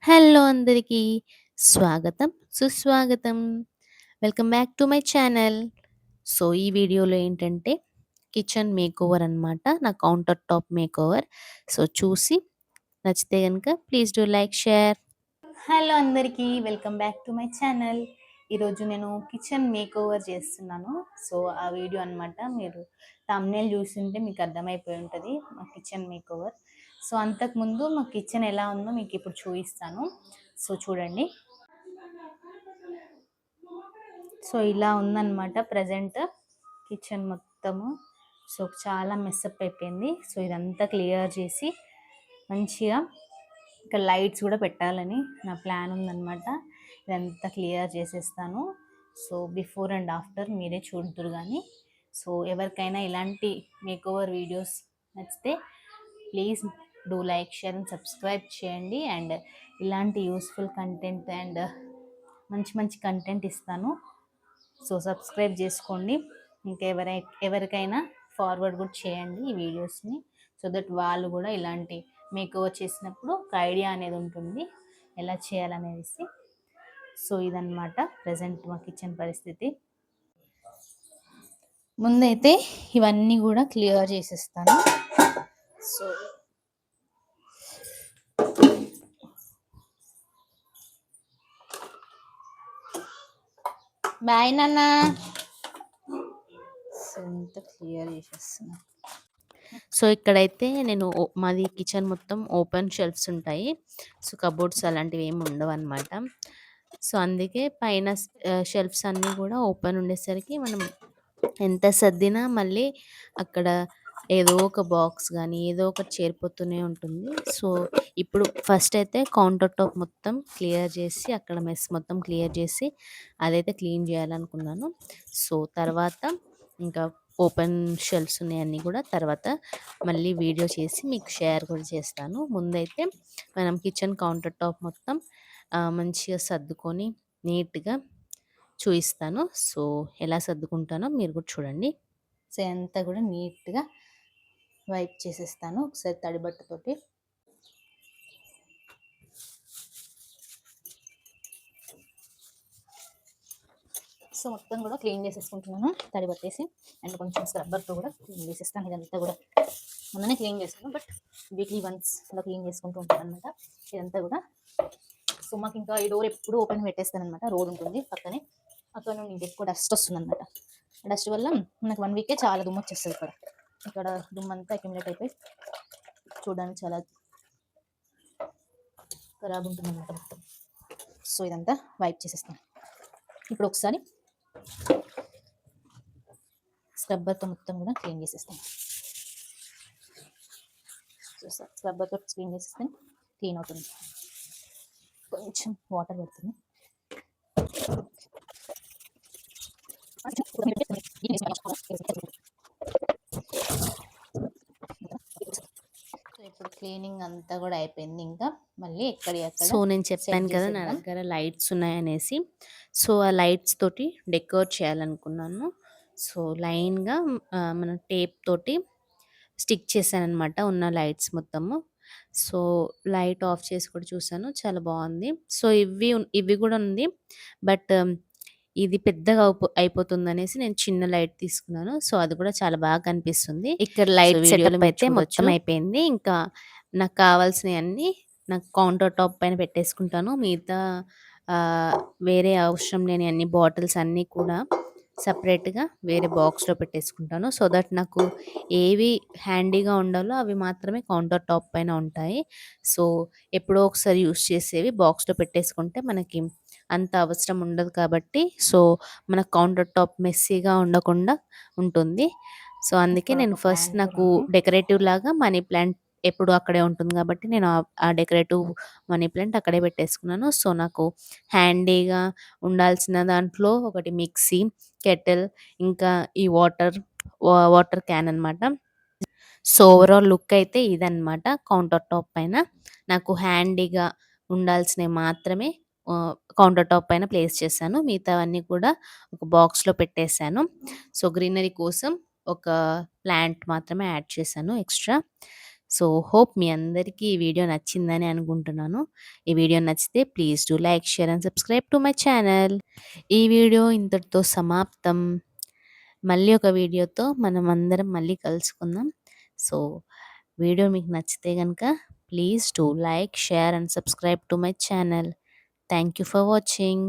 Hello అందరికీ. స్వాగతం, సుస్వాగతం. Welcome back to my channel. So, ఈ వీడియోలో ఏంటంటే కిచెన్ మేకోవర్ అనమాట. నా కౌంటర్ టాప్ మేకోవర్. సో, చూసి నచ్చితే గనుక please do like, share. Hello అందరికీ. Welcome back to my channel. ఈరోజు నేను కిచెన్ మేకోవర్ చేస్తున్నాను. సో, ఆ వీడియో అనమాట. మీరు థంబ్‌నెయిల్ చూసుంటే మీకు అర్థమైపోయి ఉంటది మా కిచెన్ మేకోవర్. సో, అంతకుముందు మా కిచెన్ ఎలా ఉందో మీకిప్పుడు చూయిస్తాను. సో, చూడండి. సో, ఇలా ఉందనమాట ప్రెజెంట్ కిచెన్ మొత్తము. సో, చాలా మెస్సప్ అయిపోయింది. సో, ఇదంతా క్లియర్ చేసి మంచిగా ఇక్కడ లైట్స్ కూడా పెట్టాలని నా ప్లాన్ ఉందనమాట. ఇదంతా క్లియర్ చేసేస్తాను. సో, బిఫోర్ అండ్ ఆఫ్టర్ మీరే చూద్దురు కానీ. సో, ఎవరికైనా ఇలాంటి మేకోవర్ వీడియోస్ నచ్చితే please do like, share and subscribe చేయండి. అండ్ ఇలాంటి యూస్ఫుల్ కంటెంట్ అండ్ మంచి మంచి కంటెంట్ ఇస్తాను. సో, సబ్స్క్రైబ్ చేసుకోండి. ఇంకా ఎవరికైనా ఫార్వర్డ్ కూడా చేయండి ఈ వీడియోస్ని. సో దట్ వాళ్ళు కూడా ఇలాంటి మేకోవర్ చేసినప్పుడు ఒక ఐడియా అనేది ఉంటుంది ఎలా చేయాలనేసి. సో, ఇదన్నమాట ప్రజెంట్ మా కిచెన్ పరిస్థితి. ముందైతే ఇవన్నీ కూడా క్లియర్ చేసేస్తాను. సో, బాయ్ నాన్న. సో, ఇంత క్లియర్ చేసేస్తున్నాను. సో, ఇక్కడైతే నేను మాది కిచెన్ మొత్తం ఓపెన్ షెల్ఫ్స్ ఉంటాయి. సో, కబోర్డ్స్ అలాంటివి ఏమి ఉండవన్నమాట. సో, అందుకే పైన షెల్ఫ్స్ అన్నీ కూడా ఓపెన్ ఉండేసరికి మనం ఎంత సర్దినా మళ్ళీ అక్కడ ఏదో ఒక బాక్స్ గానీ, ఏదో ఒకటి చేరిపోతూనే ఉంటుంది. సో, ఇప్పుడు ఫస్ట్ అయితే కౌంటర్ టాప్ మొత్తం క్లియర్ చేసి, అక్కడ మెస్ మొత్తం క్లియర్ చేసి, అదైతే క్లీన్ చేయాలనుకున్నాను. సో, తర్వాత ఇంకా ఓపెన్ షెల్ఫ్స్ ఉన్నాయన్నీ కూడా తర్వాత మళ్ళీ వీడియో చేసి మీకు షేర్ కూడా చేస్తాను. ముందైతే మనం కిచెన్ కౌంటర్ టాప్ మొత్తం మంచిగా సర్దుకొని నీట్‌గా చూయిస్తాను. సో, ఎలా సర్దుకుంటానో మీరు కూడా చూడండి. సో, అంతా కూడా నీట్‌గా వైప్ చేసేస్తాను ఒకసారి తడి బట్టతోటి. సో, మొత్తం కూడా క్లీన్ చేసేసుకుంటున్నాను తడి బట్టేసి. అండ్ కొంచెం స్క్రబ్బర్తో కూడా క్లీన్ చేసేస్తాను. ఇదంతా కూడా మొన్ననే క్లీన్ చేస్తాను, బట్ వీక్లీ వన్స్ అలా క్లీన్ చేసుకుంటూ ఉంటాను అనమాట ఇదంతా కూడా. సో, మాకు ఇంకా ఈ డోర్ ఎప్పుడు ఓపెన్ పెట్టేస్తాను అనమాట. రోడ్ ఉంటుంది పక్కనే, అక్కడ నుండి ఇంకా ఎక్కువ డస్ట్ వస్తుంది అనమాట. డస్ట్ వల్ల నాకు 1 వీకే చాలా దుమ్ము వచ్చేస్తుంది ఇక్కడ. ఇక్కడ దుమ్మంతా అక్యుములేట్ అయిపోయి చూడడానికి చాలా ఖరాబ్ ఉంటుంది అనమాట మొత్తం. సో, ఇదంతా వైప్ చేసేస్తాను. ఇప్పుడు ఒకసారి స్క్రబ్బర్తో మొత్తం కూడా క్లీన్ చేసేస్తాను. సో, స్క్రబ్బర్తో క్లీన్ చేసేస్తే క్లీన్ అవుతుంది. కొంచెం వాటర్ పడుతుంది. సో, ఇప్పుడు క్లీనింగ్ అంతా కూడా అయిపోయింది. ఇంకా మళ్ళీ ఎక్కడి సో, నేను చెప్పాను కదా నా దగ్గర లైట్స్ ఉన్నాయనేసి. సో, ఆ లైట్స్ తోటి డెకరేట్ చేయాలనుకున్నాను. సో, లైన్‌గా మన టేప్ తోటి స్టిక్ చేశాననమాట ఉన్న లైట్స్ మొత్తము. సో, లైట్ ఆఫ్ చేసి కూడా చూసాను. చాలా బాగుంది. సో, ఇవి కూడా ఉంది. బట్ ఇది పెద్దగా అయిపోతుందనేసి నేను చిన్న లైట్ తీసుకున్నాను. సో, అది కూడా చాలా బాగా కనిపిస్తుంది. ఇక్కడ లైట్ సెటప్ అయితే మొత్తం అయిపోయింది. ఇంకా నాకు కావాల్సినయన్నీ నాకు కౌంటర్ టాప్ పైన పెట్టేసుకుంటాను. మిగతా వేరే అవసరం లేని అన్ని బాటిల్స్ అన్నీ కూడా సెపరేట్‌గా వేరే బాక్స్‌లో పెట్టేసుకుంటాను. సో దట్ నాకు ఏవి హ్యాండీగా ఉండాలో అవి మాత్రమే కౌంటర్ టాప్ పైన ఉంటాయి. సో, ఎప్పుడో ఒకసారి యూజ్ చేసేవి బాక్స్‌లో పెట్టేసుకుంటే మనకి అంత అవసరం ఉండదు కాబట్టి, సో, మన కౌంటర్ టాప్ మెస్సీగా ఉండకుండా ఉంటుంది. సో, అందుకే నేను ఫస్ట్ నాకు డెకరేటివ్ లాగా మనీ ప్లాంట్ ఎప్పుడు అక్కడే ఉంటుంది కాబట్టి నేను ఆ డెకరేటివ్ మనీ ప్లాంట్ అక్కడే పెట్టేసుకున్నాను. సో, నాకు హ్యాండీగా ఉండాల్సిన దాంట్లో ఒకటి మిక్సీ, కెటిల్, ఇంకా ఈ వాటర్ క్యాన్ అనమాట. సో, ఓవరాల్ లుక్ అయితే ఇదనమాట కౌంటర్ టాప్ పైన. నాకు హ్యాండీగా ఉండాల్సినవి మాత్రమే కౌంటర్ టాప్ పైన ప్లేస్ చేశాను. మిగతావన్నీ కూడా ఒక బాక్స్‌లో పెట్టేశాను. సో, గ్రీనరీ కోసం ఒక ప్లాంట్ మాత్రమే యాడ్ చేశాను ఎక్స్‌ట్రా. సో, హోప్ మీ అందరికీ ఈ వీడియో నచ్చిందని అనుకుంటున్నాను. ఈ వీడియో నచ్చితే please do like, share and subscribe to my channel. ఈ వీడియో ఇంతటితో సమాప్తం. మళ్ళీ ఒక వీడియోతో మనమందరం మళ్ళీ కలుసుకుందాం. సో, వీడియో మీకు నచ్చితే గనక please do like, share and subscribe to my channel. Thank you for watching.